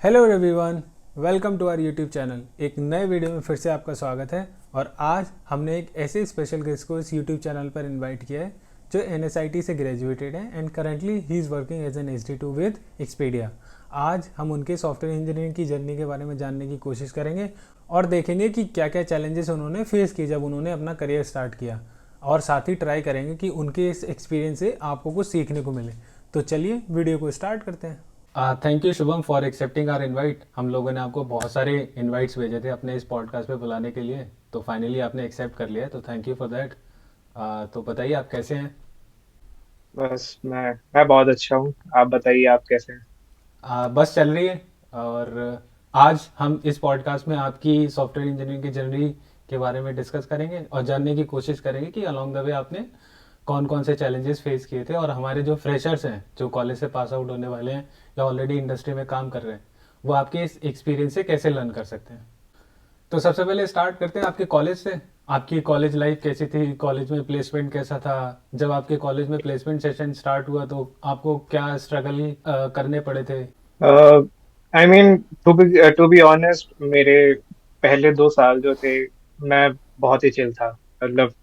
Hello everyone, welcome to our YouTube channel. एक नए video में फिर से आपका स्वागत है। और आज हमने एक ऐसे स्पेशल गेस्ट को इस यूट्यूब चैनल पर इनवाइट किया है जो NSIT से ग्रेजुएटेड है and currently he is working as an HD2 with Expedia. आज हम उनके सॉफ्टवेयर इंजीनियरिंग की जर्नी के बारे में जानने की कोशिश करेंगे और देखेंगे कि क्या क्या चैलेंजेस उन्होंने फेस किए जब उन्होंने अपना करियर स्टार्ट किया, और साथ ही ट्राई करेंगे कि उनके इस एक्सपीरियंस से आपको कुछ सीखने को मिले। तो चलिए वीडियो को स्टार्ट करते हैं। Thank you Shubham for accepting our invite. हम लोगों ने आपको बहुत सारे इनवाइट्स भेजे थे अपने इस पॉडकास्ट पे बुलाने के लिए, तो फाइनली आपने एक्सेप्ट कर लिया, तो थैंक यू फॉर दैट। तो बताइए आप कैसे हैं। बस मैं बहुत अच्छा हूँ। आप बताइए, आप कैसे हैं? बस चल रही है। और आज हम इस पॉडकास्ट में आपकी सॉफ्टवेयर इंजीनियरिंग की जर्नी के बारे में डिस्कस करेंगे और जानने की कोशिश करेंगे कि अलॉन्ग द वे आपने कौन कौन से चैलेंजेस फेस किए थे, और हमारे जो फ्रेशर्स हैं जो कॉलेज से पास आउट होने वाले हैं या ऑलरेडी इंडस्ट्री में काम कर रहे हैं वो आपके इस एक्सपीरियंस से कैसे लर्न कर सकते हैं। तो सबसे पहले स्टार्ट करते हैं आपके कॉलेज से। आपकी कॉलेज लाइफ कैसी थी, कॉलेज में प्लेसमेंट कैसा था। जब आपके कॉलेज में प्लेसमेंट सेशन स्टार्ट हुआ तो आपको क्या स्ट्रगल करने पड़े थे। I mean, to be honest, मेरे पहले 2 साल जो थे, मैं बहुत ही चिल था। मतलब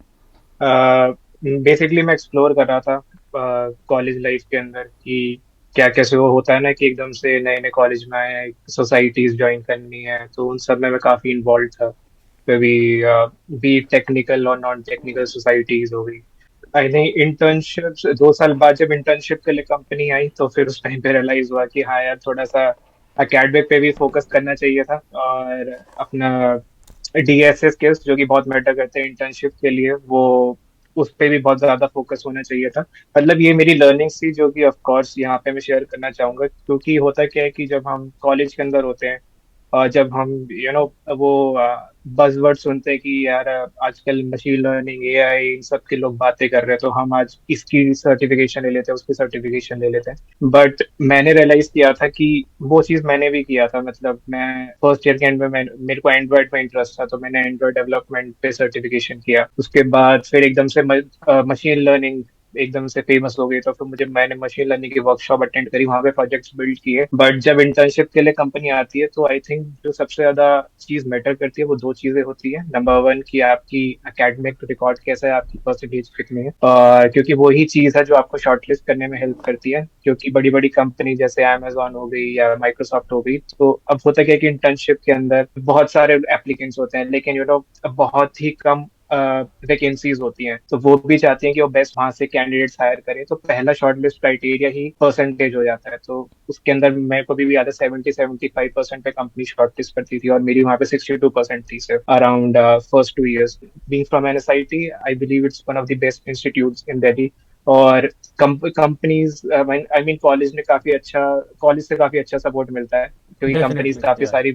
बेसिकली मैं एक्सप्लोर कर रहा था कॉलेज लाइफ के अंदर कि क्या कैसे वो होता है ना कि एकदम से नए नए कॉलेज में आए हैं, सोसाइटीज ज्वाइन करनी है, तो उन सब में मैं काफी इन्वॉल्व था। कभी बी टेक्निकल और नॉन टेक्निकल सोसाइटीज हो गई। आई थिंक इंटर्नशिप 2 साल बाद जब इंटर्नशिप के लिए कंपनी आई तो फिर उस टाइम पे रियलाइज हुआ कि हाँ यार, थोड़ा सा एकेडमिक पे भी फोकस करना चाहिए था, और अपना DSA स्किल्स जो कि बहुत मैटर करते हैं इंटर्नशिप के लिए, वो उस पे भी बहुत ज्यादा फोकस होना चाहिए था। मतलब ये मेरी लर्निंग थी जो कि ऑफ कोर्स यहाँ पे मैं शेयर करना चाहूंगा, क्योंकि होता क्या है कि जब हम कॉलेज के अंदर होते हैं और जब हम वो बजवर्ड सुनते हैं कि यार आजकल मशीन लर्निंग, AI, इन सब के लोग बातें कर रहे हैं, तो हम आज इसकी सर्टिफिकेशन ले लेते हैं, उसकी सर्टिफिकेशन ले लेते हैं। बट मैंने रियलाइज किया था कि वो चीज मैंने भी किया था। मतलब मैं फर्स्ट ईयर के एंड में मेरे को एंड्रॉइड में इंटरेस्ट था, तो मैंने एंड्रॉइड डेवलपमेंट पे सर्टिफिकेशन किया। उसके बाद फिर एकदम से मशीन लर्निंग एकदम से फेमस हो गई, तो फिर मैंने मशीन लर्निंग की वर्कशॉप अटेंड करी, वहां पे प्रोजेक्ट्स बिल्ड किए। बट जब इंटर्नशिप के लिए कंपनी आती है तो आई थिंक जो सबसे ज्यादा चीज मैटर करती है वो 2 चीजें होती है। नंबर वन, कि आपकी एकेडमिक रिकॉर्ड कैसा है, आपकी परसेंटेज कितनी है, क्योंकि वो ही चीज है जो आपको शॉर्टलिस्ट करने में हेल्प करती है। क्योंकि बड़ी बड़ी कंपनी जैसे Amazon हो गई या माइक्रोसॉफ्ट हो गई, तो अब होता क्या है कि इंटर्नशिप के अंदर बहुत सारे एप्लीकेंट्स होते हैं, लेकिन बहुत ही कम वैकेंसीज होती हैं, तो वो भी चाहती हैं कि वो बेस्ट वहां से कैंडिडेट्स हायर करें। तो पहला शॉर्टलिस्ट क्राइटेरिया ही परसेंटेज हो जाता है। तो उसके अंदर मेरे को भी याद है 70-75% पे कंपनी शॉर्टलिस्ट करती थी, और मेरी वहाँ पे 62% थी सिर्फ around first 2 years। Being from NSIT, I believe it's one of the best institutes इन दिल्ली। और कंपनीज, आई मीन कॉलेज से काफी अच्छा सपोर्ट मिलता है, क्योंकि कंपनीज डेफिनेटली काफी यार, सारी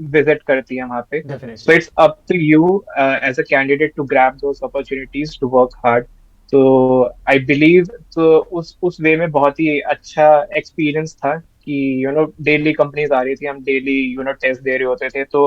विजिट करती है वहाँ पे। So definitely. it's up to you as a candidate to grab those opportunities to work hard. तो आई बिलीव, तो उस वे में बहुत ही अच्छा एक्सपीरियंस था कि डेली कंपनीज आ रही थी, हम डेली टेस्ट दे रहे होते थे। तो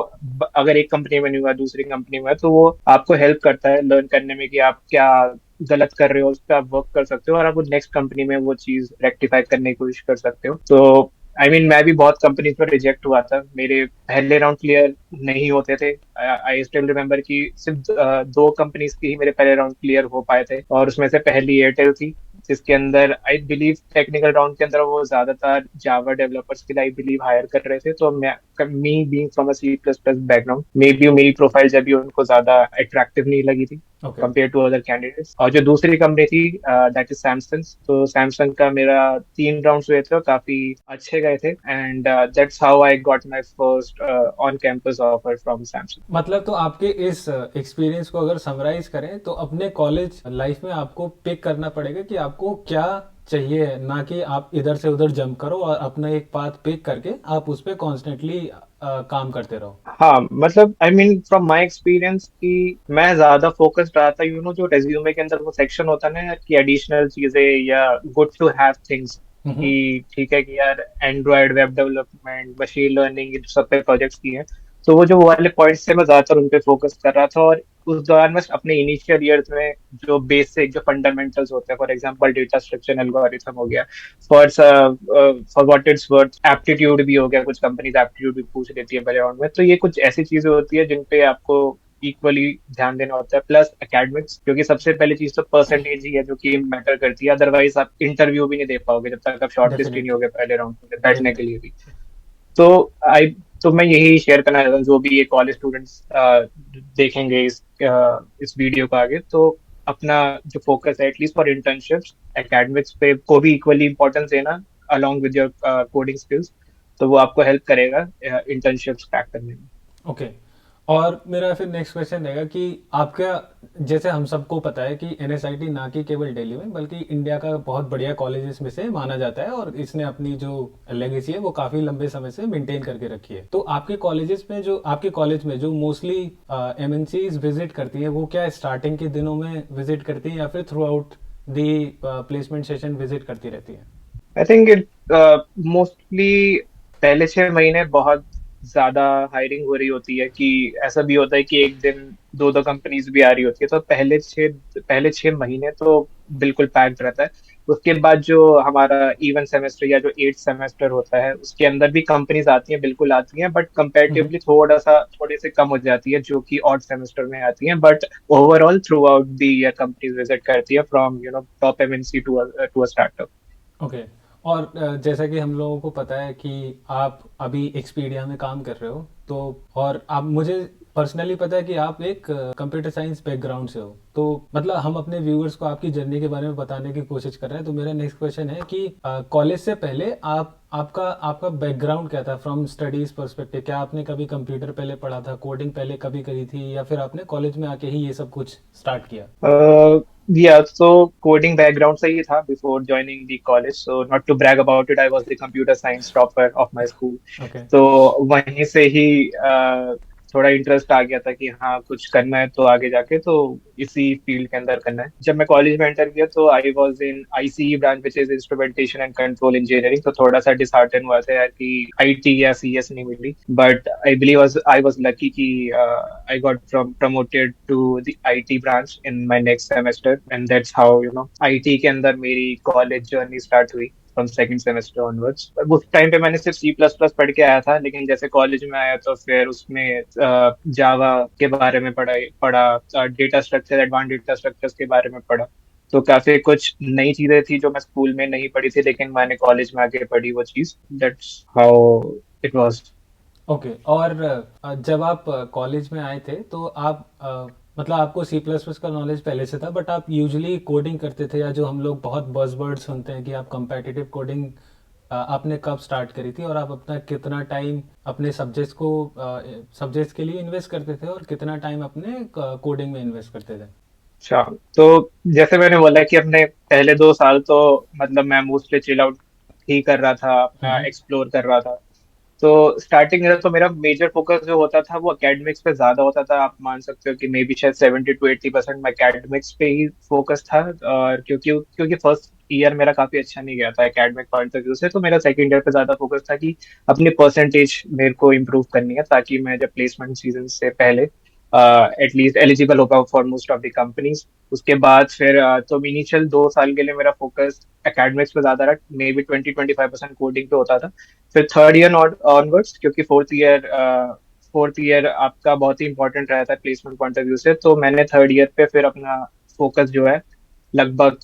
अगर एक कंपनी में नहीं हुआ, दूसरी कंपनी में हुआ, तो वो आपको हेल्प करता है लर्न करने में कि आप क्या गलत कर रहे हो, उस पर आप वर्क कर सकते हो, और आप वो नेक्स्ट कंपनी में वो चीज रेक्टिफाई करने की कोशिश कर सकते हो। तो आई मीन, मैं भी बहुत कंपनीज में रिजेक्ट हुआ था, मेरे पहले राउंड क्लियर नहीं होते थे। आई स्टिल रिमेम्बर कि सिर्फ 2 कंपनीज की ही मेरे पहले राउंड क्लियर हो पाए थे, और उसमें से पहली एयरटेल थी, जिसके अंदर आई बिलीव टेक्निकल राउंड के अंदर वो ज्यादातर जावा डेवलपर्स के लिए आई बिलीव हायर कर रहे थे। तो मैं, me being from a C++ background, maybe मेरी प्रोफाइल जब भी उनको ज्यादा अट्रैक्टिव नहीं लगी थी okay. Compare to other candidates. और जो दूसरी कंपनी थी, दैट इज सैमसंग। तो सैमसंग का मेरा 3 राउंड्स हुए थे और काफी अच्छे गए थे, and that's how I got my first on campus offer from Samsung. मतलब तो आपके इस एक्सपीरियंस को अगर समराइज करें तो अपने कॉलेज लाइफ में आपको पिक करना पड़ेगा कि आपको क्या चाहिए, ना कि आप इधर से उधर जंप करो, और अपना एक पाथ पिक करके आप उस पर कॉन्स्टेंटली काम करते रहो। हाँ, मतलब I mean from my experience कि मैं ज्यादा फोकस्ड रहा था, जो रेज्यूमे के अंदर वो सेक्शन होता है ना यार, कि एडिशनल चीजें या good to have things, hmm. कि ठीक है कि यार Android web development, machine learning, इन सब पे प्रोजेक्ट्स किए हैं। तो वो जो वो वाले पॉइंट्स थे, मैं ज्यादातर उन पे फोकस कर रहा था। और उस दौरान मैं अपने इनिशियल ईयर्स में जो बेसिक जो फंडामेंटल्स होते हैं, for example data structure algorithm हो गया, for what it's worth aptitude भी हो गया, कुछ कंपनीज एप्टीट्यूड भी पूछ लेती है पहले राउंड में, तो ये कुछ ऐसी चीजें होती है जिन पे आपको इक्वली ध्यान देना होता है, प्लस एकेडमिक्स, क्योंकि सबसे पहली चीज तो परसेंटेज ही है जो कि मैटर करती है, अदरवाइज आप इंटरव्यू भी नहीं दे पाओगे जब तक आप शॉर्टलिस्ट ही नहीं डेफिनेटली। होगे पहले राउंड में बैठने के डेफिनेटली। लिए भी। तो आई तो मैं यही शेयर करना चाहता हूँ, जो भी ये कॉलेज स्टूडेंट्स देखेंगे इस वीडियो को आगे, तो अपना जो फोकस है एटलीस्ट फॉर इंटर्नशिप्स, एकेडमिक्स पे को भी इक्वली इंपॉर्टेंस देना along with your coding skills, तो वो आपको हेल्प करेगा इंटर्नशिप्स क्रैक करने में। ओके। और मेरा फिर नेक्स्ट क्वेश्चन रहेगा कि आपका, जैसे हम सबको पता है कि एनएसआईटी ना कि केवल दिल्ली में बल्कि इंडिया का बहुत बढ़िया कॉलेजेस में से माना जाता है, और इसने अपनी जो लेगेसी है वो काफी लंबे समय से मेंटेन करके रखी है। तो आपके कॉलेजेस में जो आपके कॉलेज में जो मोस्टली एमएनसीज विजिट करती है, वो क्या स्टार्टिंग के दिनों में विजिट करती है या फिर through out the placement session visit करती रहती है? आई थिंक इट मोस्टली पहले 6 महीने बहुत ज्यादा हायरिंग हो रही होती है, कि ऐसा भी होता है कि एक दिन दो दो कंपनीज भी आ रही होती है, तो पहले 6 महीने तो बिल्कुल पैक्ड रहता है। उसके बाद जो हमारा इवन सेमेस्टर या जो 8 सेमेस्टर होता है, उसके अंदर भी कंपनीज आती हैं, बिल्कुल आती हैं, बट हम्म। कंपैरेटिवली थोड़े से कम हो जाती है, जो कि ऑड सेमेस्टर में आती हैं, but overall throughout the year companies visit करती है, from top MNC to a startup. Okay. और जैसा कि हम लोगों को पता है कि आप अभी एक्सपीडिया में काम कर रहे हो, तो और आप, मुझे पर्सनली पता है कि आप एक कंप्यूटर साइंस बैकग्राउंड से हो, तो मतलब हम अपने व्यूअर्स को आपकी जर्नी के बारे में बताने की कोशिश कर रहे हैं। तो मेरा नेक्स्ट क्वेश्चन है कि कॉलेज से पहले आप आपका आपका बैकग्राउंड क्या था फ्रॉम स्टडीज पर्सपेक्टिव? क्या आपने कभी कंप्यूटर पहले पढ़ा था, कोडिंग पहले कभी करी थी, या फिर आपने कॉलेज में आके ही ये सब कुछ स्टार्ट किया? Yeah, so coding background से ही था before joining the college. So not to brag about it, I was the computer science topper of my school. Okay. तो वहीं से ही थोड़ा इंटरेस्ट आ गया था कि हाँ कुछ करना है तो आगे जाके तो इसी फील्ड के अंदर करना है। जब मैं कॉलेज में एंटर किया तो I was in ICE branch, which is instrumentation and control engineering, तो थोड़ा सा डिसहार्टन हुआ था यार कि आईटी या सीएस नहीं मिली, बट आई वाज लकी कि I got promoted to the IT branch in my next semester, and that's how IT के अंदर मेरी कॉलेज जर्नी स्टार्ट हुई फ्रॉम सेकंड सेमेस्टर ऑनवर्ड्स। उस टाइम पे मैंने सिर्फ सी प्लस प्लस पढ़ के आया था, लेकिन जैसे कॉलेज में आया तो फिर उसमें जावा के बारे में पढ़ा, data structure, advance data structures के बारे में पढ़ा, तो काफी कुछ नई चीजें थी जो मैं स्कूल में नहीं पढ़ी थी, लेकिन मैंने कॉलेज में आके पढ़ी वो चीज। That's how it was. Okay. और जब आप कॉलेज में आए थे तो आप मतलब आपको सी प्लस प्लस का नॉलेज पहले से था, बट आप यूजुअली कोडिंग करते थे, या जो हम लोग बहुत बज़वर्ड सुनते हैं कि आप कंपेटिटिव कोडिंग, आपने कब स्टार्ट करी थी, और आप अपना कितना टाइम अपने सब्जेक्ट्स के लिए इन्वेस्ट करते थे और कितना टाइम अपने कोडिंग में इन्वेस्ट करते थे? अच्छा, तो जैसे मैंने बोला कि अपने पहले 2 साल तो मतलब मैं मोस्टली चिल आउट ही कर रहा था, अपना हम्म। एक्सप्लोर कर रहा था। तो स्टार्टिंग में तो मेरा मेजर फोकस जो होता था वो एकेडमिक्स पे ज्यादा होता था। आप मान सकते हो कि मे बी शायद 70 to 80% में एकेडमिक्स पे ही फोकस था, और क्योंकि क्योंकि फर्स्ट ईयर मेरा काफी अच्छा नहीं गया था एकेडमिक पॉइंट ऑफ व्यू से, तो मेरा सेकंड ईयर पे ज्यादा फोकस था कि अपनी परसेंटेज मेरे को इम्प्रूव करनी है, ताकि मैं जब प्लेसमेंट सीजन से पहले एटलीस्ट एलिजिबल हो पाऊँ for most of the companies. उसके बाद फिर तो इनिशियल 2 साल के लिए मेरा फोकस एकेडमिक्स पे ज्यादा रहा, मे बी 20-25% कोडिंग पे होता था। फिर थर्ड ईयर ऑनवर्ड्स, क्योंकि फोर्थ ईयर आपका बहुत ही इंपॉर्टेंट रहता है प्लेसमेंट पॉइंट ऑफ व्यू से, तो मैंने थर्ड ईयर पे फिर अपना फोकस जो है लगभग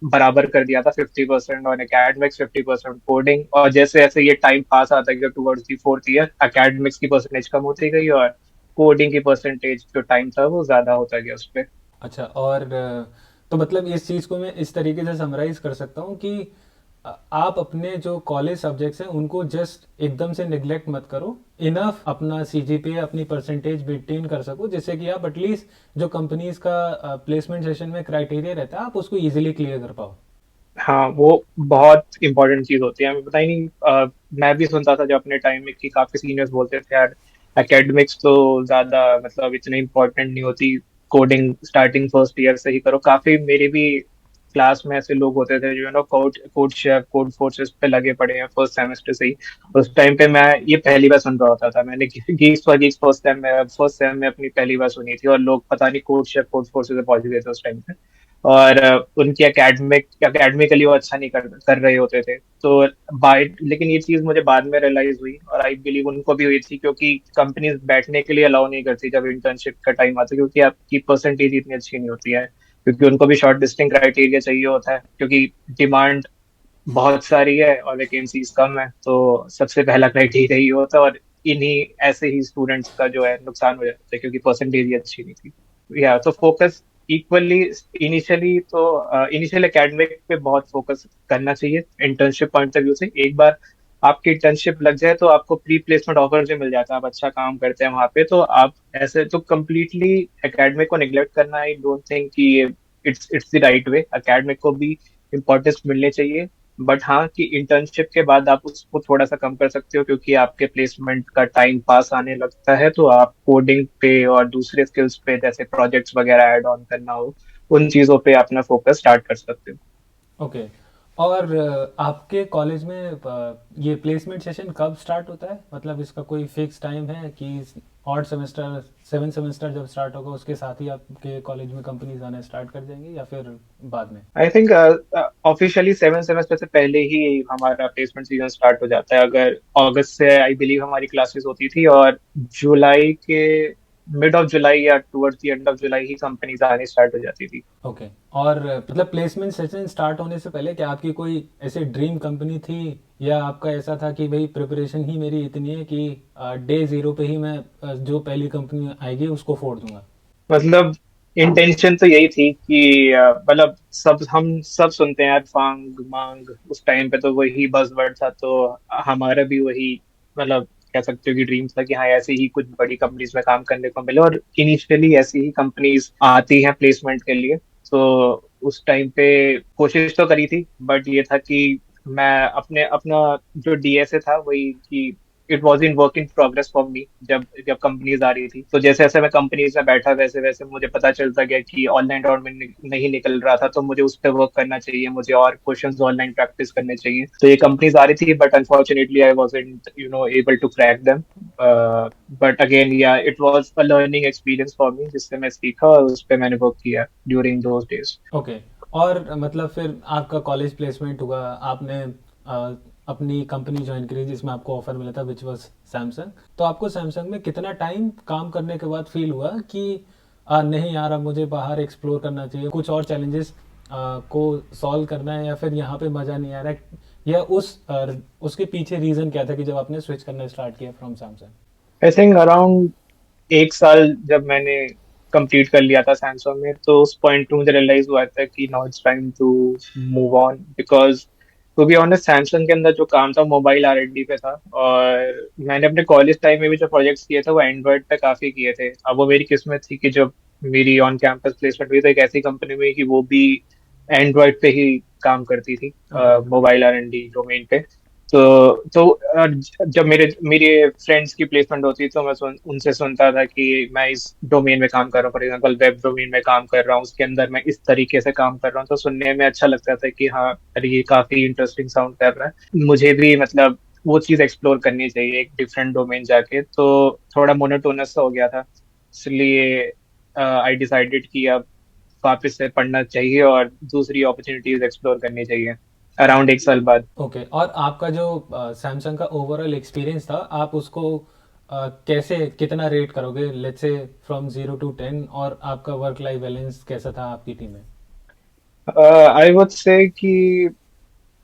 बराबर कर दिया था, 50% ऑन एकेडमिक्स, 50% कोडिंग। और जैसे जैसे ये टाइम पास आता गया towards the fourth year, academics की परसेंटेज कम होती गई और कोडिंग की परसेंटेज जो टाइम था वो ज्यादा होता गया उस पर। अच्छा। और तो मतलब इस चीज़ को मैं इस तरीके से समराइज कर सकता हूँ कि आप अपने जो कॉलेज सब्जेक्ट्स हैं उनको जस्ट एकदम से निगलेक्ट मत करो, इनफ अपना सीजीपीए, अपनी परसेंटेज मेंटेन कर सको, जिससे कि आप एटलीस्ट जो कंपनीज का प्लेसमेंट सेशन में क्राइटेरिया रहता है आप उसको इजीली क्लियर कर पाओ। हाँ, वो बहुत इंपॉर्टेंट चीज होती है, हमें पता ही नहीं। मैं भी सुनता था जब अपने टाइम में कि काफी सीनियर्स बोलते थे यार एकेडमिक्स तो ज्यादा मतलब इतनी इंपॉर्टेंट नहीं होती, कोडिंग स्टार्टिंग फर्स्ट ईयर से ही करो। काफी मेरे भी क्लास में ऐसे लोग होते थे जो code code chef code forces पे लगे पड़े हैं फर्स्ट सेमेस्टर से ही। उस टाइम पे मैं ये पहली बार सुन रहा होता था, मैंने Geeks for Geeks first time में अपनी पहली बार सुनी थी, और लोग पता नहीं कोड शेफ कोड फोर्सेस पे पहुंच गए थे उस टाइम पे। और उनकी एकेडमिकली वो अच्छा नहीं कर रहे होते थे। तो बाय लेकिन ये चीज मुझे बाद में रियलाइज हुई, और आई बिलीव उनको भी हुई थी, क्योंकि कंपनीज बैठने के लिए अलाउ नहीं करती जब इंटर्नशिप का टाइम आता है, क्योंकि आपकी परसेंटेज इतनी अच्छी नहीं होती है। क्योंकि उनको भी शॉर्ट लिस्टिंग क्राइटेरिया चाहिए होता है, क्योंकि डिमांड बहुत सारी है और वैकेंसीज कम है, तो सबसे पहला क्राइटेरिया ही होता है। और इन्हीं ऐसे ही स्टूडेंट्स का जो है नुकसान हो जाता है, क्योंकि परसेंटेज ही अच्छी नहीं थी। या तो फोकस इक्वली इनिशियली तो इनिशियल एकेडमिक पे बहुत फोकस करना चाहिए। इंटर्नशिप पॉइंट ऑफ व्यू से एक बार आपकी इंटर्नशिप लग जाए तो आपको प्री प्लेसमेंट ऑफर भी मिल जाता है, आप अच्छा काम करते हैं वहां पे, तो आप ऐसे तो कम्प्लीटली एकेडमिक को निग्लेक्ट करना, आई डोंट थिंक कि it's the right way. Academic को भी इम्पोर्टेंस मिलने चाहिए, बट हाँ कि इंटर्नशिप के बाद आप उसको थोड़ा सा कम कर सकते हो, क्योंकि आपके प्लेसमेंट का टाइम पास आने लगता है, तो आप कोडिंग पे और दूसरे स्किल्स पे जैसे प्रोजेक्ट्स वगैरह ऐड ऑन करना हो, उन चीजों पे अपना फोकस स्टार्ट कर सकते हो। ओके। और आपके कॉलेज में ये प्लेसमेंट सेशन कब स्टार्ट होता है? मतलब इसका कोई फिक्स टाइम है कि ऑड सेमेस्टर, सेवन सेमेस्टर जब स्टार्ट होगा उसके साथ ही आपके कॉलेज में कंपनीज आना स्टार्ट कर जाएंगी, या फिर बाद में? आई थिंक ऑफिशियली 7 सेमेस्टर से पहले ही हमारा प्लेसमेंट सीजन स्टार्ट हो जाता है। अगर अगस्त से आई बिलीव हमारी क्लासेस होती थी, और जुलाई के मिड ऑफ जुलाई या towards the end of July he companies आने स्टार्ट हो जाती थी। ओके। और मतलब प्लेसमेंट सेशन स्टार्ट होने से पहले क्या आपकी कोई ऐसे ड्रीम कंपनी थी, या आपका ऐसा था कि भाई प्रिपरेशन ही मेरी इतनी है कि डे ज़ीरो पे ही मैं जो पहली कंपनी आएगी उसको फोड़ दूंगा? मतलब इंटेंशन तो यही थी कि मतलब सब हम सब सुनते हैं यार, फांग मांग, उस टाइम पे तो वही बज़वर्ड था, तो हमारा भी वही, मतलब कह सकते हो कि ड्रीम था कि हाँ ऐसे ही कुछ बड़ी कंपनीज में काम करने को मिले, और इनिशियली ऐसी ही कंपनीज आती हैं प्लेसमेंट के लिए। तो उस टाइम पे कोशिश तो करी थी, बट ये था कि मैं अपने अपना जो डीएसए था वही कि it was in work in progress for me. जब जब कंपनीज आ रही थी, तो जैसे जैसे मैं कंपनीज में बैठा, वैसे वैसे मुझे पता चलता गया कि ऑनलाइन राउंड में नहीं निकल रहा था, तो मुझे उस पर वर्क करना चाहिए, मुझे और क्वेश्चंस ऑनलाइन प्रैक्टिस करने चाहिए। तो ये कंपनीज आ रही थी, but unfortunately I wasn't able to crack them. But again yeah it was a learning experience for me, जिससे मैं सीखा और उस पर मैंने वर्क किया ड्यूरिंग दोज डेज। ओके। और मतलब फिर आपका कॉलेज प्लेसमेंट हुआ, आपने अपनी कंपनी ज्वाइन करी जिसमें आपको ऑफर मिला था, विच वाज सैमसंग। तो आपको सैमसंग में कितना टाइम काम करने के बाद फील हुआ कि नहीं यार, अब मुझे बाहर एक्सप्लोर करना चाहिए, कुछ और चैलेंजेस को सॉल्व करना है, या फिर यहाँ पे मज़ा नहीं आ रहा है, या उसके पीछे रीज़न क्या था कि जब आपने स्विच करना स्टार्ट किया from Samsung? I think around एक साल जब मैंने कंप्लीट कर लिया था सैमसंग में, तो उस पॉइंट पे मुझे रियलाइज हुआ था कि now it's time to move on, because to be honest Samsung के अंदर जो काम था मोबाइल R&D पे था, और मैंने अपने कॉलेज टाइम में भी जो प्रोजेक्ट्स किए थे वो एंड्रॉइड पे काफी किए थे। अब वो मेरी किस्मत थी कि जब मेरी ऑन कैंपस प्लेसमेंट हुई तो एक ऐसी कंपनी में कि वो भी एंड्रॉइड पे ही काम करती थी, ओके। मोबाइल R&D डोमेन पे। तो जब मेरे मेरे फ्रेंड्स की प्लेसमेंट होती तो मैं उनसे सुनता था कि मैं इस डोमेन में काम कर रहा हूँ, फॉर एग्जांपल वेब डोमेन में काम कर रहा हूँ, उसके अंदर मैं इस तरीके से काम कर रहा हूँ, तो सुनने में अच्छा लगता था कि हाँ अरे ये काफी इंटरेस्टिंग साउंड कर रहा है, मुझे भी मतलब वो चीज एक्सप्लोर करनी चाहिए एक डिफरेंट डोमेन जाके। तो थोड़ा मोनोटोनस हो गया था, इसलिए आई डिसाइडेड कि अब वापस से पढ़ना चाहिए और दूसरी अपॉर्चुनिटीज एक्सप्लोर करनी चाहिए अराउंड एक साल बाद। ओके। और आपका जो सैमसंग का ओवरऑल एक्सपीरियंस था, आप उसको कैसे, कितना रेट करोगे, लेट्स से फ्रॉम 0 to 10? और आपका वर्क लाइफ बैलेंस कैसा था आपकी टीम में? आई वुड से कि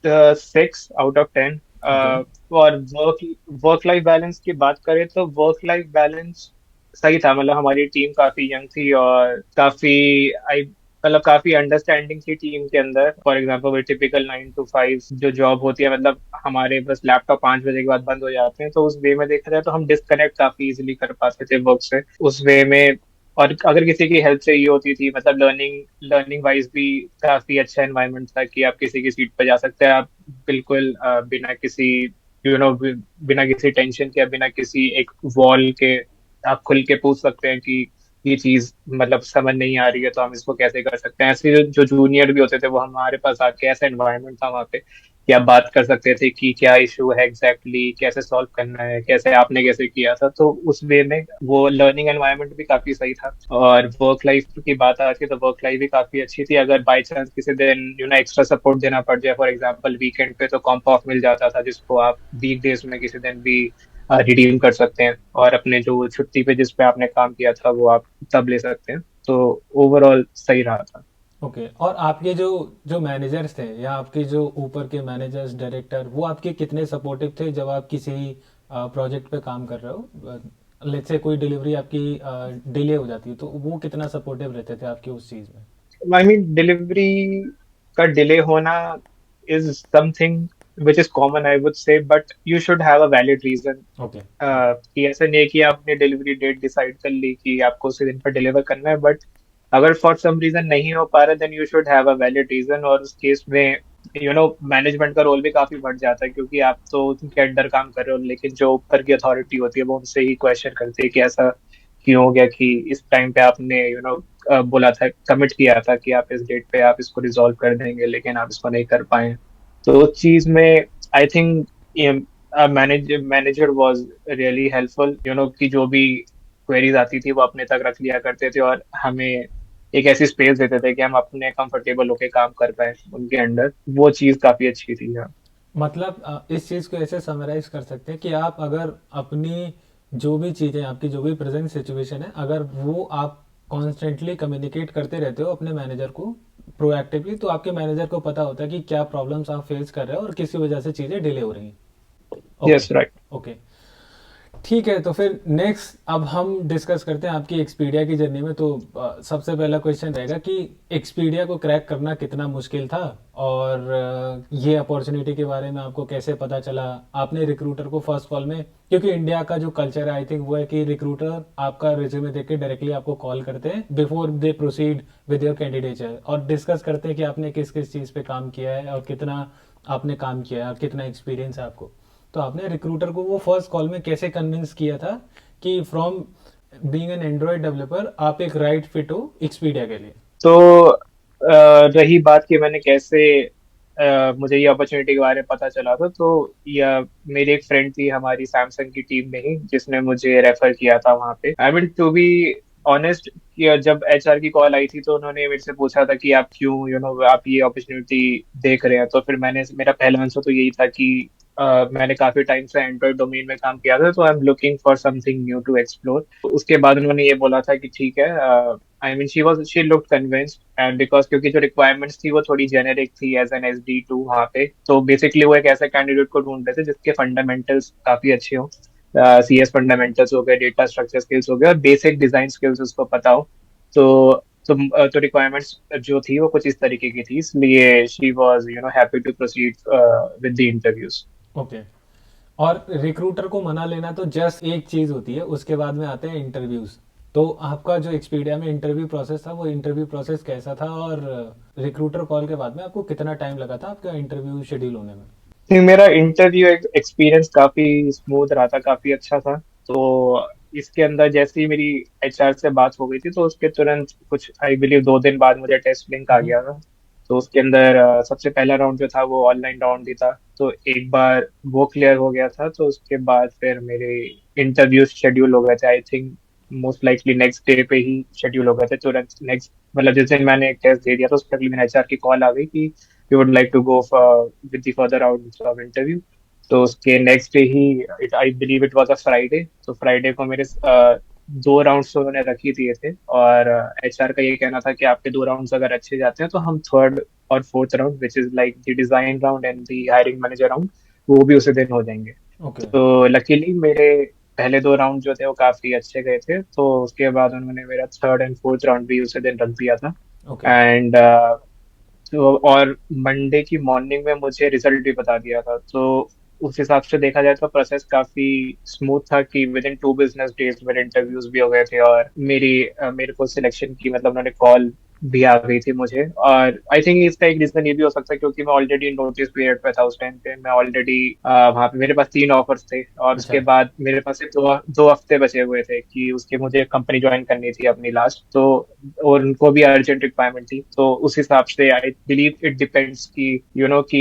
6 आउट ऑफ 10। ओके। और वर्क वर्क लाइफ बैलेंस की बात करें तो वर्क लाइफ बैलेंस सही था, मतलब हमारी टीम काफी यंग थी और काफी आई मतलब काफी अंडरस्टैंडिंग थी टीम के अंदर। फॉर एग्जांपल वो टिपिकल 9 to 5 जो जॉब होती है, मतलब हमारे बस लैपटॉप 5 बजे के बाद बंद हो जाते हैं, तो उस वे में देखा जाए तो हम डिस्कनेक्ट काफी इजिली कर पाते थे वर्क से उस वे में। और अगर किसी की हेल्प चाहिए होती थी, मतलब लर्निंग लर्निंग वाइज भी काफी अच्छा एनवायरनमेंट था कि आप किसी की सीट पर जा सकते हैं, आप बिल्कुल बिना किसी बिना किसी टेंशन के, बिना किसी एक वॉल के आप खुल के पूछ सकते हैं कि ये चीज मतलब समझ नहीं आ रही है, तो हम इसको कैसे कर सकते हैं। ऐसे जो जूनियर भी होते थे वो हमारे पास आके, ऐसा एनवायरनमेंट था वहाँ पे कि आप बात कर सकते थे कि क्या इशू है एग्जैक्टली, कैसे सॉल्व करना है, कैसे आपने कैसे किया था। तो उस वे में वो लर्निंग एनवायरनमेंट भी काफी सही था। और वर्क लाइफ की बात आती है तो वर्क लाइफ भी काफी अच्छी थी। अगर बाई चांस किसी दिन एक्स्ट्रा सपोर्ट देना पड़ जाए, फॉर एग्जाम्पल वीकेंड पे, तो कॉम्प ऑफ मिल जाता था जिसको आप वीक डेज में किसी दिन भी रिडीम कर सकते हैं, और अपने जो छुट्टी पे जिस पे आपने काम किया था वो आप तब ले सकते हैं। तो ओवरऑल सही रहा था। ओके। और आपके जो जो मैनेजर्स थे या आपके जो ऊपर के मैनेजर्स डायरेक्टर, वो आपके कितने सपोर्टिव थे जब आप किसी प्रोजेक्ट पे काम कर रहे हो? लेट्स से कोई डिलीवरी आपकी डिले हो जाती है, तो वो कितना सपोर्टिव रहते थे आपकी उस चीज़ में? आई मीन डिलीवरी का डिले होना is something which is common, I would say, but you should have a valid reason. Okay. कि ऐसा नहीं है कि आपने डिलीवरी डेट डिसाइड कर ली कि आपको उसी दिन पर डिलीवर करना है, बट अगर फॉर सम रीजन नहीं हो पा रहा, then you should have a valid reason. और उस केस में मैनेजमेंट का रोल भी काफी बढ़ जाता है, क्योंकि आप तो उनके अंडर काम कर रहे हो, लेकिन जो ऊपर की अथॉरिटी होती है वो उनसे ही क्वेश्चन करती है कि ऐसा क्यों हो गया कि इस टाइम पे आपने बोला था, कमिट किया था कि आप इस डेट पे आप इसको रिजॉल्व कर देंगे, लेकिन आप इसको नहीं कर पाए। तो उस चीज में I think manager was really helpful, कि जो भी क्वेरीज आती थी वो अपने तक रख लिया करते थे, और हमें एक ऐसी स्पेस देते थे कि हम अपने कंफर्टेबल होके काम कर पाए उनके अंडर। वो चीज काफी अच्छी थी। हाँ। मतलब इस चीज़ को ऐसे समराइज कर सकते हैं कि आप अगर अपनी जो भी चीज़ें, आपकी जो भी प्रेजेंट सिचुएशन है, अगर वो आप कॉन्स्टेंटली कम्युनिकेट करते रहते हो अपने मैनेजर को प्रोएक्टिवली, तो आपके मैनेजर को पता होता है कि क्या प्रॉब्लम्स आप फेस कर रहे हो और किसी वजह से चीज़ें डिले हो रही हैं। ओके। Yes, right. ओके। ठीक है, तो फिर नेक्स्ट अब हम डिस्कस करते हैं आपकी एक्सपीडिया की जर्नी में। तो सबसे पहला क्वेश्चन रहेगा कि एक्सपीडिया को क्रैक करना कितना मुश्किल था, और ये अपॉर्चुनिटी के बारे में आपको कैसे पता चला? आपने रिक्रूटर को फर्स्ट कॉल में, क्योंकि इंडिया का जो कल्चर है आई थिंक वो है कि रिक्रूटर आपका रिज्यूमे देख के डायरेक्टली आपको कॉल करते हैं before they proceed with your candidature, और डिस्कस करते हैं कि आपने किस किस चीज़ पे काम किया है और कितना आपने काम किया है और कितना एक्सपीरियंस है आपको। तो आपने रिक्रूटर को वो फर्स्ट कॉल में कैसे कन्विंस किया था कि from being an Android developer आप एक राइट फिट हो एक्सपीडिया के लिए? तो रही बात कि मैंने कैसे मुझे ये अपॉर्चुनिटी के बारे में पता चला था, तो या मेरी एक फ्रेंड थी हमारी सैमसंग की टीम में ही, जिसने मुझे रेफर किया था वहाँ पे। I mean to be honest, जब एचआर की कॉल आई थी तो उन्होंने मेरे से पूछा था कि आप क्यों आप ये अपॉर्चुनिटी देख रहे हैं। तो फिर मेरा पहला आंसर तो यही था कि मैंने काफी टाइम से एंड्रॉइड डोमेन में काम किया था, तो I am looking for something new to explore. उसके बाद उन्होंने ये बोला था कि ठीक है। I mean she looked convinced, and because क्योंकि जो रिक्वायरमेंट्स थी वो थोड़ी जेनेरिक थी एज एन SD2 वहाँ पे। तो बेसिकली वो एक ऐसे कैंडिडेट को ढूंढ रहे थे जिसके फंडामेंटल्स काफी अच्छे हों। CS फंडामेंटल्स हो गए, डेटा स्ट्रक्चर स्किल्स हो गए, और बेसिक डिजाइन स्किल्स उसको पता हो। तो तो रिक्वायरमेंट्स जो थी वो कुछ इस तरीके की थी, इसलिए she was happy to proceed with the interviews. Okay. और रिक्रूटर को मना लेना तो जस्ट एक चीज होती है, उसके बाद में आते हैं इंटरव्यूज। तो आपका जो एक्सपीडिया में इंटरव्यू प्रोसेस था, वो इंटरव्यू प्रोसेस कैसा था, और रिक्रूटर कॉल के बाद में आपको कितना टाइम लगा था आपका इंटरव्यू शेड्यूल होने में? मेरा इंटरव्यू एक्सपीरियंस काफी स्मूथ रहा था, काफी अच्छा था। तो इसके अंदर जैसे ही मेरी HR से बात हो गई थी, तो उसके तुरंत कुछ आई बिलीव 2 दिन बाद मुझे टेस्ट लिंक आ हम्म। गया था। तो उसके अंदर सबसे पहला राउंड जो था वो ऑनलाइन राउंड ही था। तो एक बार वो क्लियर हो गया था, तो उसके बाद फिर मेरे इंटरव्यू शेड्यूल हो गए थे। I think most likely next day पे ही शेड्यूल हो गए थे तुरंत। नेक्स्ट मतलब जिस दिन मैंने एक टेस्ट दे दिया, तो उसके अगले दिन HR की कॉल आ गई कि we would like to go with the further round of interview. तो उसके नेक्स्ट डे ही, it I believe it was a Friday, तो फ्राइडे को मेरे 2 राउंड्स तो उन्होंने रख ही दिए थे। और HR का ये कहना था कि आपके 2 राउंड्स अगर अच्छे जाते हैं तो हम थर्ड और fourth round, which is like the design round and the hiring manager round, वो भी उसी दिन हो जाएंगे। ओके। तो लकीली मेरे पहले 2 राउंड जो थे वो काफी अच्छे गए थे, तो उसके बाद उन्होंने मेरा थर्ड एंड फोर्थ राउंड भी उसी दिन रख दिया था। ओके। एंड तो और मंडे की मॉर्निंग में मुझे रिजल्ट भी बता दिया था। तो उस हिसाब से देखा जाए तो प्रोसेस काफी स्मूथ था कि विद इन 2 बिजनेस डेज मेरे इंटरव्यूज भी हो गए थे, और मेरे को सिलेक्शन की मतलब उन्होंने कॉल भी आ गई थी मुझे। और आई थिंक इसका एक रीजन ये भी हो सकता है क्योंकि मैं ऑलरेडी नोटिस पीरियड पे था उस टाइम पे। मैं ऑलरेडी वहाँ पे मेरे पास 3 ऑफर्स थे, और अच्छा। उसके बाद मेरे पास सिर्फ दो हफ्ते बचे हुए थे कि उसके मुझे कंपनी ज्वाइन करनी थी अपनी लास्ट। तो और उनको भी अर्जेंट रिक्वायरमेंट थी, तो उस हिसाब से आई बिलीव इट डिपेंड्स कि कि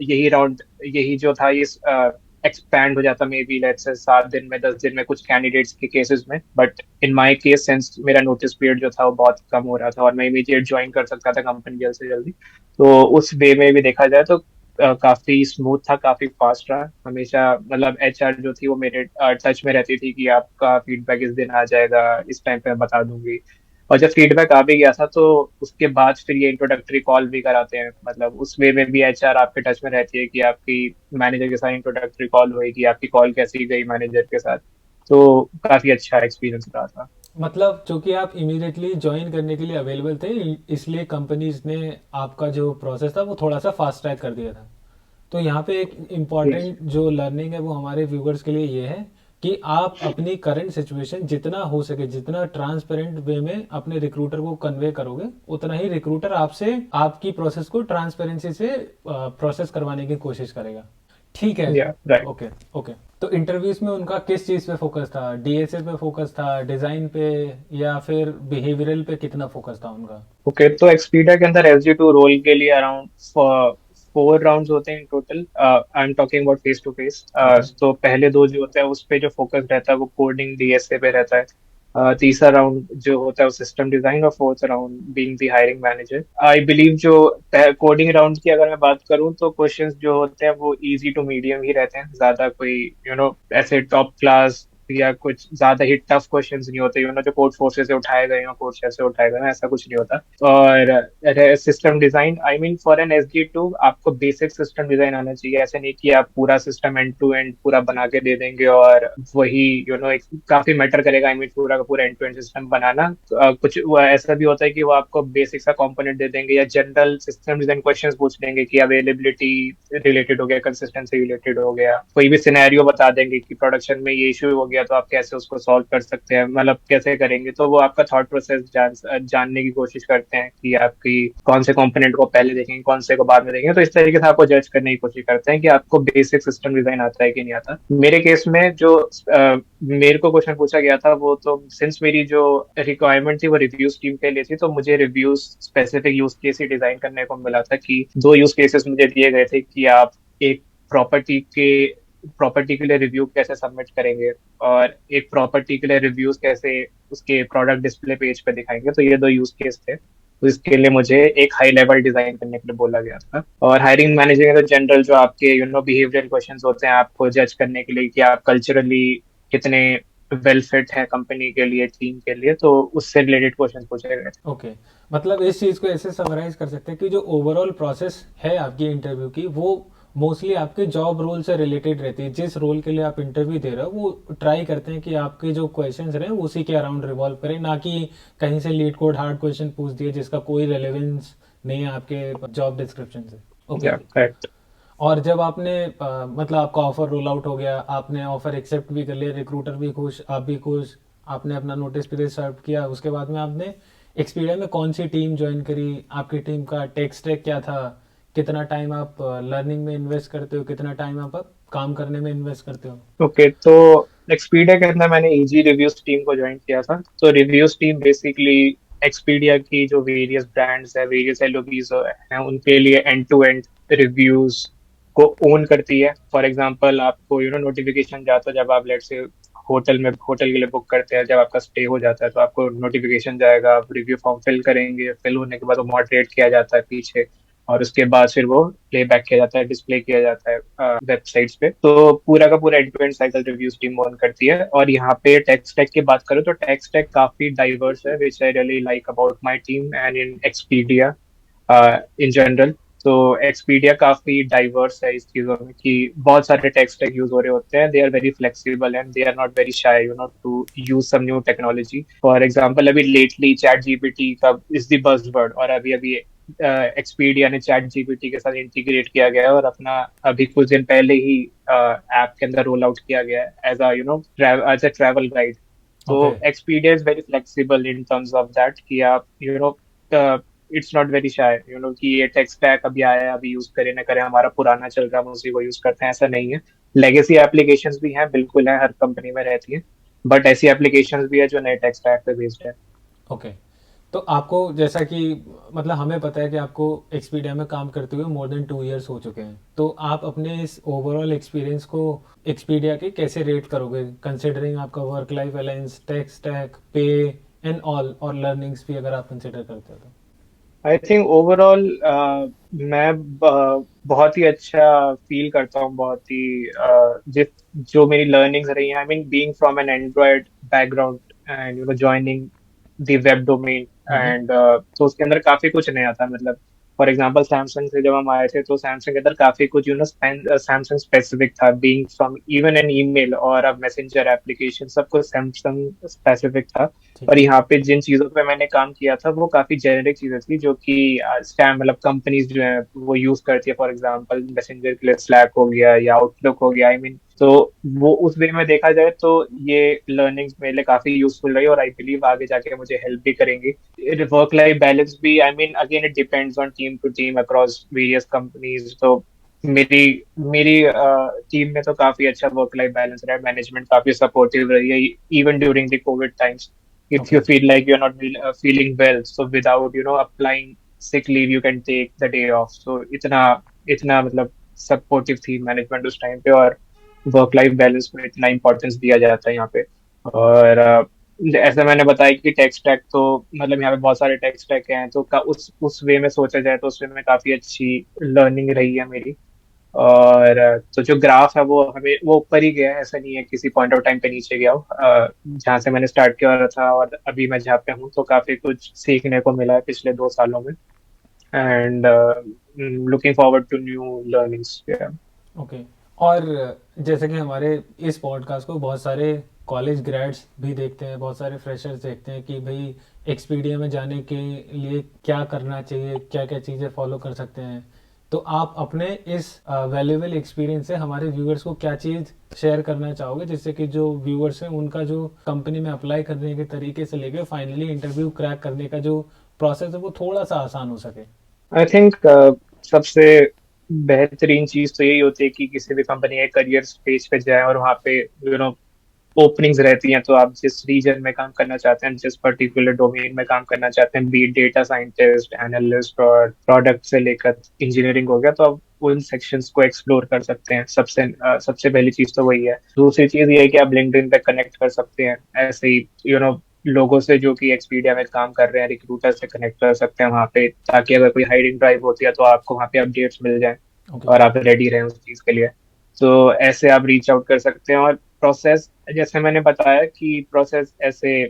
यही राउंड, यही जो था ये एक्सपैंड हो जाता मे बी लेट्स से 7 दिन में, 10 दिन में, कुछ कैंडिडेट्स के केसेस में। But in my case since मेरा नोटिस पीरियड जो था वो बहुत कम हो रहा था और मैं इमीडिएट ज्वाइन कर सकता था कंपनी जल्द से जल्दी, तो उस वे में भी देखा जाए तो काफी स्मूथ था, काफी फास्ट रहा हमेशा। मतलब एचआर जो थी वो मेरे टच में रहती थी कि आपका फीडबैक इस दिन आ जाएगा, इस टाइम पे मैं बता दूंगी। और जब फीडबैक आ भी गया था तो उसके बाद फिर ये इंट्रोडक्टरी कॉल भी कराते हैं, मतलब उस वे में भी एचआर आपके टच में रहती है कि आपकी मैनेजर के साथ इंट्रोडक्टरी कॉल होगी, आपकी कॉल कैसी गई मैनेजर के साथ। तो काफी अच्छा एक्सपीरियंस रहा था। मतलब चूंकि आप इमीडिएटली ज्वाइन करने के लिए अवेलेबल थे, इसलिए कंपनीज ने आपका जो प्रोसेस था वो थोड़ा सा फास्ट ट्रैक कर दिया था। तो यहाँ पे एक Yes. इम्पॉर्टेंट जो लर्निंग है वो हमारे व्यूवर्स के लिए ये है कि आप अपनी करंट सिचुएशन जितना हो सके, जितना ट्रांसपेरेंट वे में अपने रिक्रूटर को कन्वे करोगे, उतना ही रिक्रूटर आपसे आपकी प्रोसेस को ट्रांसपेरेंसी से प्रोसेस करवाने की कोशिश करेगा। ठीक है। या राइट। ओके। ओके। तो इंटरव्यूज में उनका किस चीज़ पे फोकस था? डीएसए पे फोकस था, डिज़ाइन पे, या फिर बिहेवियरल पे कितना फोकस था उनका? ओके, तो एक्सपीडिया के अंदर SG2 रोल के लिए अराउंड 4 राउंड्स होते हैं in total. I am talking about face to face. Okay. तो पहले दो जो होते हैं उस पे जो फोकस रहता है वो कोडिंग डीएसए पे रहता है। तीसरा राउंड जो होता है वो सिस्टम डिजाइन, और fourth round being the hiring manager. I believe जो कोडिंग राउंड की अगर मैं बात करूं तो क्वेश्चंस जो होते हैं वो इजी टू मीडियम ही रहते हैं, ज्यादा कोई ऐसे टॉप क्लास या कुछ ज्यादा ही टफ क्वेश्चंस नहीं होते, जो कोड फोर्सेस से उठाए गए हो, कोड से उठाए गए हैं, ऐसा कुछ नहीं होता। और system design, I mean for an SG2 आपको बेसिक सिस्टम डिजाइन आना चाहिए। ऐसे नहीं कि आप पूरा सिस्टम एंड टू एंड पूरा बना के दे देंगे और वही काफी मैटर करेगा। आई मीन पूरा का पूरा एंड टू एंड सिस्टम बनाना। कुछ वो ऐसा भी होता है कि वो आपको बेसिक सा कंपोनेंट दे देंगे या जनरल सिस्टम डिजाइन क्वेश्चंस पूछ लेंगे कि अवेलेबिलिटी रिलेटेड हो गया, कंसिस्टेंसी रिलेटेड हो गया, कोई भी सिनेरियो बता देंगे कि प्रोडक्शन में ये इशू हो गया तो आप कैसे उसको सॉल्व कर सकते हैं, मतलब कैसे करेंगे। तो वो आपका थॉट प्रोसेस जानने की कोशिश करते हैं कि आपकी कौन से कंपोनेंट को पहले देखेंगे, कौन से को बाद में देखेंगे। तो इस तरीके से आपको जज करने की कोशिश करते हैं कि आपको बेसिक सिस्टम डिजाइन आता है कि नहीं आता। मेरे केस में जो मेरे को क्वेश्चन पूछा गया था वो तो सिंस मेरी जो रिक्वायरमेंट थी वो रिव्यूज टीम के लिए थी, तो मुझे रिव्यूज स्पेसिफिक यूज केस ही डिजाइन करने को मिला था। कि दो यूज केसेस मुझे दिए गए थे कि आप एक प्रॉपर्टी के प्रॉपर्टी के लिए रिव्यू कैसे सबमिट करेंगे, और एक प्रॉपर्टी के लिए रिव्यूज कैसे उसके प्रोडक्ट डिस्प्ले पेज पे दिखाएंगे। तो ये दो यूज केस थे, तो इसके लिए मुझे एक हाई लेवल डिजाइन करने के लिए बोला गया था। और हायरिंग मैनेजर तो जनरल जो आपके बिहेवियरल क्वेश्चंस होते हैं आपको जज करने के लिए कि आप कल्चरली कितने वेल फिट है कंपनी के लिए, टीम के लिए, तो उससे रिलेटेड क्वेश्चन पूछे गए थे। ओके। मतलब इस चीज़ को ऐसे समराइज कर सकते हैं कि जो ओवरऑल प्रोसेस है आपकी इंटरव्यू की, वो मोस्टली आपके जॉब रोल से रिलेटेड रहती है। जिस रोल के लिए आप इंटरव्यू दे रहे हो वो ट्राई करते हैं कि आपके जो क्वेश्चंस रहे वो उसी के अराउंड रिवॉल्व करें, ना कि कहीं से लीड कोड हार्ड क्वेश्चन पूछ दिए जिसका कोई रेलेवेंस नहीं है आपके जॉब डिस्क्रिप्शन से। ओके। या करेक्ट। और जब आपने मतलब आपका ऑफर रोल आउट हो गया, आपने ऑफर एक्सेप्ट भी कर लिया, रिक्रूटर भी खुश, आप भी खुश, आपने अपना नोटिस पीरियड सर्व किया, उसके बाद में आपने एक्सपीडिया में कौन सी टीम ज्वाइन करी, आपकी टीम का टेक स्टैक क्या था, कितना टाइम आप लर्निंग में इन्वेस्ट करते हो, कितना टाइम आप काम करने में इन्वेस्ट करते हो? ओके, तो एक्सपीडिया के अंदर मैंने इजी रिव्यूज टीम को ज्वाइन किया था। तो रिव्यूज टीम बेसिकली एक्सपीडिया की जो वेरियस ब्रांड्स है, वेरियस एलओबीज हैं, उनके लिए एंड टू एंड रिव्यूज को ओन करती है। फॉर एग्जांपल आपको नोटिफिकेशन जाता है जब आप लेट से होटल के लिए बुक करते हैं, जब आपका स्टे हो जाता है तो आपको नोटिफिकेशन जाएगा, आप रिव्यू फॉर्म फिल करेंगे, फिल होने के बाद वो मॉडरेट किया जाता है पीछे, और उसके बाद फिर वो प्ले बैक किया जाता है, डिस्प्ले किया जाता है वेबसाइट्स पे। तो पूरा का पूरा end to end cycle reviews team on करती है। और यहाँ पे टेक स्टैक की बात करूँ तो टेक स्टैक काफी डाइवर्स है, which I really like about my team and in Expedia in general. तो एक्सपीडिया काफी डाइवर्स है इस चीजों में कि बहुत सारे टेक स्टैक यूज हो रहे होते हैं। They are very flexible and they are not very shy to use some new technology. For example अभी लेटली चैट जीपीटी का इज द बज़वर्ड, और अभी अभी एक्सपीडिया ने चैट जीपीटी के साथ इंटीग्रेट किया गया है और अपना अभी कुछ दिन पहले ही ऐप के अंदर रोल आउट किया गया है as as a travel guide. तो okay. Expedia is very flexible in terms of that कि आप इट्स नॉट वेरी शाय कि ये टेक स्टैक अभी आया है, अभी यूज करें ना करें, हमारा पुराना चल रहा है, हम उसी को यूज करते हैं, ऐसा नहीं है। लेगेसी एप्लीकेशंस भी हैं, बिल्कुल है, हर कंपनी में रहती है। बट ऐसी एप्लीकेशंस भी है जो नए टेक स्टैक पे बेस्ड है। ओके। तो आपको जैसा कि मतलब हमें पता है कि आपको एक्सपीडिया में काम करते हुए मोर देन 2 इयर्स हो चुके हैं, तो आप अपने इस ओवरऑल एक्सपीरियंस को एक्सपीडिया के कैसे रेट करोगे, कंसिडरिंग आपका work life balance, tech stack, पे एंड ऑल, और लर्निंग्स भी अगर आप कंसिडर करते हो तो। आई थिंक ओवरऑल मैं बहुत ही अच्छा फील करता हूँ, बहुत ही जिस जो मेरी लर्निंग्स रही हैं, I mean being from N Android background and joining the web domain hmm. And तो उसके अंदर काफी कुछ नया था। मतलब फॉर एग्जांपल सैमसंग से जब हम आए थे तो सैमसंग के अंदर काफी कुछ सैमसंग स्पेसिफिक था, being from even an email और अब मैसेंजर एप्लीकेशन, सब कुछ सैमसंग स्पेसिफिक था। ठीक और है। यहाँ पे जिन चीजों पे मैंने काम किया था वो काफी जेनेरिक चीजें थी, जो कि स्टैम मतलब कंपनीज जो है वो यूज करती है। फॉर एग्जांपल मैसेंजर के लिए स्लैक हो गया या आउटलुक हो गया, आई मीन तो वो उस वे में देखा जाए तो ये लर्निंग्स मेरे लिए काफी यूजफुल रही और आई बिलीव आगे जाके मुझे हेल्प भी करेंगी। वर्क लाइफ बैलेंस भी, I mean again it depends on team to team across various companies. तो मेरी मेरी टीम में तो काफी अच्छा वर्क लाइफ बैलेंस रहा है, मैनेजमेंट काफी सपोर्टिव रही है even during the Covid times. If okay. you feel like you're not feeling well, so without applying sick leave, you can take the day off. So इतना इतना मतलब supportive थी management उस टाइम पे, और वर्क लाइफ बैलेंस में इतना importance दिया जाता है यहाँ पे। और ऐसा मैंने बताया कि टेक स्टैक तो मतलब यहाँ पे बहुत सारे टेक स्टैक हैं, तो उस वे में सोचा जाए तो उस वे में काफी अच्छी लर्निंग रही है मेरी। और तो जो ग्राफ है वो हमें वो ऊपर ही गया है, ऐसा नहीं है किसी पॉइंट ऑफ टाइम पे नीचे गया हो। जहाँ से मैंने स्टार्ट किया था और अभी मैं जहाँ पे हूँ, तो काफी कुछ सीखने को मिला है पिछले 2 सालों में। And looking forward to new learnings. Okay. और जैसे कि हमारे इस पॉडकास्ट को बहुत सारे कॉलेज ग्रेड्स भी देखते हैं, बहुत सारे फ्रेशर्स देखते हैं कि भाई एक्सपीडिया में जाने के लिए क्या करना चाहिए, क्या क्या चीज़ें फॉलो कर सकते हैं। तो आप अपने इस वैल्यूएबल एक्सपीरियंस से हमारे व्यूअर्स को क्या चीज़ शेयर करना चाहोगे, जिससे कि जो व्यूअर्स हैं उनका जो कंपनी में अप्लाई करने के तरीके से लेकर फाइनली इंटरव्यू क्रैक करने का जो प्रोसेस है वो थोड़ा सा आसान हो सके। आई थिंक सबसे बेहतरीन चीज तो यही होती है कि किसी भी कंपनी के करियर स्टेज पे जाए और वहाँ पे ओपनिंग्स रहती हैं, तो आप जिस रीजन में काम करना चाहते हैं, जिस पर्टिकुलर डोमेन में काम करना चाहते हैं, बी डेटा साइंटिस्ट, एनालिस्ट और प्रोडक्ट से लेकर इंजीनियरिंग हो गया, तो आप उन सेक्शंस को एक्सप्लोर कर सकते हैं। सबसे पहली चीज तो वही है। दूसरी चीज ये है कि आप लिंक्डइन पे कनेक्ट कर सकते हैं ऐसे ही लोगों से जो कि एक्सपीडिया में काम कर रहे हैं, रिक्रूटर से कनेक्ट कर सकते हैं वहाँ पे, ताकि अगर कोई हायरिंग ड्राइव होती है तो आपको वहाँ पे अपडेट्स मिल जाए ओके। और आप रेडी रहें उस चीज के लिए। तो ऐसे आप रीच आउट कर सकते हैं। और प्रोसेस, जैसे मैंने बताया कि प्रोसेस ऐसे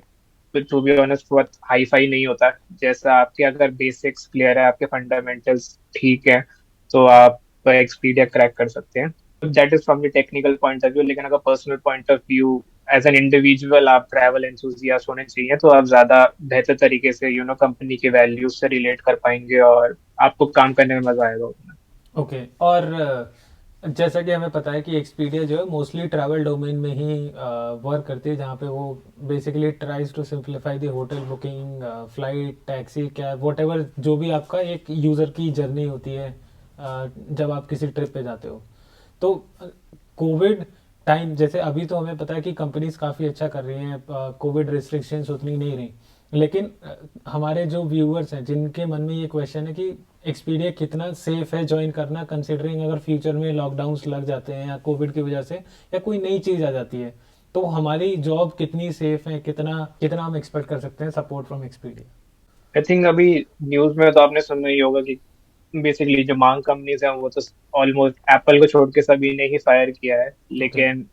टू बी ऑनेस्ट बहुत हाई फाई नहीं होता। जैसा आपके अगर बेसिक्स क्लियर है, आपके फंडामेंटल्स ठीक है, तो आप एक्सपीडिया क्रैक कर सकते हैं। That is from the technical point of view. लेकिन अगर personal point of view, as an individual आप ट्रैवल एंथुजियास्ट होने चाहिए, तो आप ज्यादा बेहतर तरीके से कंपनी के वैल्यूज से रिलेट कर पाएंगे और आपको काम करने में मजा आएगा उसमें। ओके। और जैसा कि हमें पता है कि एक्सपीडिया जो है मोस्टली ट्रैवल डोमेन में ही वर्क करती है, जहाँ पे वो basically tries to simplify the hotel booking, flight, taxi, cab, whatever जो भी आपका एक यूज़र की जर्नी होती है जब आप किसी ट्रिप पे जाते हो। तो कोविड टाइम, जैसे अभी तो हमें पता है कि कंपनीज काफ़ी अच्छा कर रही हैं, कोविड रिस्ट्रिक्शंस उतनी नहीं रही, लेकिन हमारे जो व्यूअर्स हैं जिनके मन में ये क्वेश्चन है कि एक्सपीडिया कितना सेफ है ज्वाइन करना, कंसिडरिंग अगर फ्यूचर में लॉकडाउन्स लग जाते हैं या कोविड की वजह से या कोई नई चीज़ आ जाती है, तो हमारी जॉब कितनी सेफ है, कितना कितना हम एक्सपेक्ट कर सकते हैं support from Expedia. I think अभी न्यूज में तो आपने सुना ही होगा कि बेसिकली जो मांग कंपनीज हैं वो तो ऑलमोस्ट एप्पल को छोड़ के सभी ने ही फायर किया है। ओके। लेकिन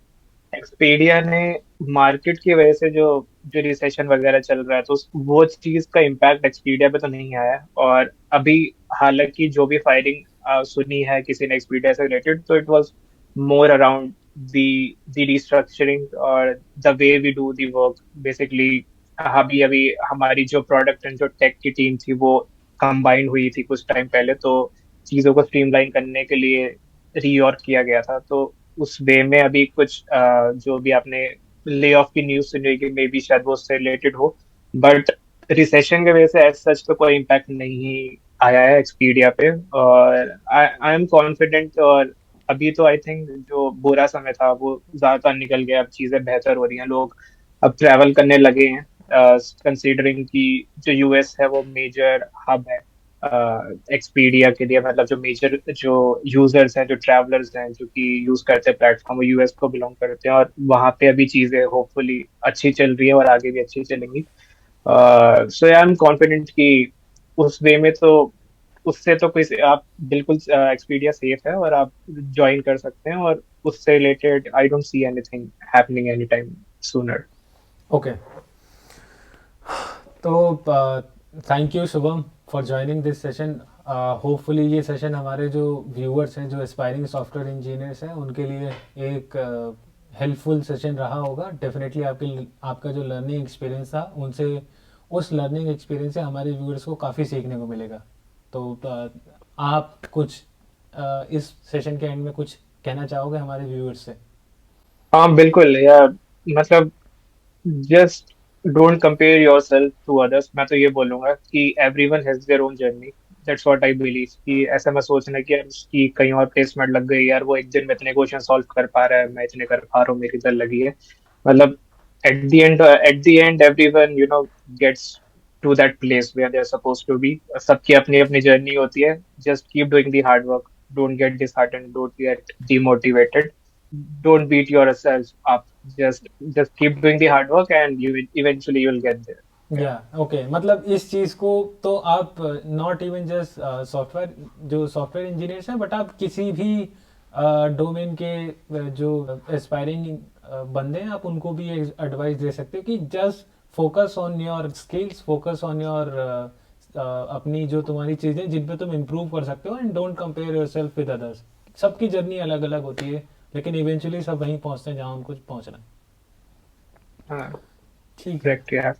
एक्सपीडिया ने मार्केट की वजह से जो जो रिसेशन वगैरह चल रहा है, तो वो चीज का इम्पैक्ट एक्सपीडिया पे तो नहीं आया है। और अभी हालांकि जो भी फायरिंग सुनी है किसी ने एक्सपीडिया से रिलेटेड, तो it was more around the restructuring और the way we do the work. Basically अभी अभी हमारी जो प्रोडक्ट एंड जो टेक की टीम थी वो कंबाइंड हुई थी कुछ टाइम पहले, तो चीजों को स्ट्रीमलाइन करने के लिए रीऑर्ग किया गया था। तो उस वे में अभी कुछ जो भी आपने ले ऑफ की न्यूज सुनी होगी, मे बी शायद वो उससे रिलेटेड हो। बट रिसेशन की वजह से एज सच तो कोई इम्पैक्ट नहीं आया है एक्सपीडिया पे। और आई एम कॉन्फिडेंट। और अभी तो आई थिंक जो बुरा समय था वो ज्यादातर निकल गया, अब चीजें बेहतर हो रही हैं, लोग अब ट्रैवल करने लगे हैं, कंसीडरिंग कि जो यूएस है वो मेजर हब है एक्सपीडिया के लिए। मतलब जो मेजर जो यूजर्स हैं, जो ट्रैवलर्स हैं जो कि यूज करते हैं प्लेटफॉर्म, वो यूएस को बिलोंग करते हैं, और वहाँ पे अभी चीजें होपफुली अच्छी चल रही है और आगे भी अच्छी चलेंगी। सो आई एम कॉन्फिडेंट कि उस वे में तो उससे तो कोई आप बिल्कुल एक्सपीडिया सेफ है और आप ज्वाइन कर सकते हैं, और उससे related I don't see anything happening any time sooner. Okay, तो thank you Shubham for joining this session. Hopefully ये सेशन हमारे जो व्यूअर्स हैं, जो एस्पायरिंग सॉफ्टवेयर इंजीनियर्स हैं, उनके लिए एक हेल्पफुल सेशन रहा होगा। डेफिनेटली आपका जो लर्निंग एक्सपीरियंस था उनसे, उस लर्निंग एक्सपीरियंस से हमारे व्यूअर्स को काफ़ी सीखने को मिलेगा। तो आप कुछ इस सेशन के एंड में कुछ कहना चाहोगे हमारे व्यूअर्स से? हाँ बिल्कुल यार, मतलब just don't compare yourself to others. मैं तो ये बोलूंगा कि everyone has their own journey. That's what I believe. कि ऐसा मैं सोचना कि यार उसकी कहीं और प्लेसमेंट लग गई, यार वो एक दिन में इतने क्वेश्चन सॉल्व कर पा रहा है, मैं इतने कर पा रहा हूँ, मेरी इधर लगी है। मतलब at the end everyone gets to that place where they are supposed to be. सबकी अपनी अपनी जर्नी होती है। Just keep doing the hard work, don't get disheartened, don't get demotivated, don't beat yourself up. Just keep doing the hard work and eventually you'll get there. या Yeah. Okay, मतलब इस चीज़ को तो आप नॉट इवन जस्ट सॉफ्टवेयर, जो software engineers हैं, but आप किसी भी डोमेन के जो एस्पायरिंग बंदे हैं, आप उनको भी एडवाइस दे सकते हो कि just focus on your skills, focus on your अपनी जो तुम्हारी चीज़ें जिन पे तुम इम्प्रूव कर सकते हो, and don't compare yourself with others. सबकी जर्नी अलग अलग होती है, लेकिन इवेंचुअली सब वहीं पहुंचते हैं जहाँ उनको पहुंचना है। हाँ, ठीक है। correct, yeah.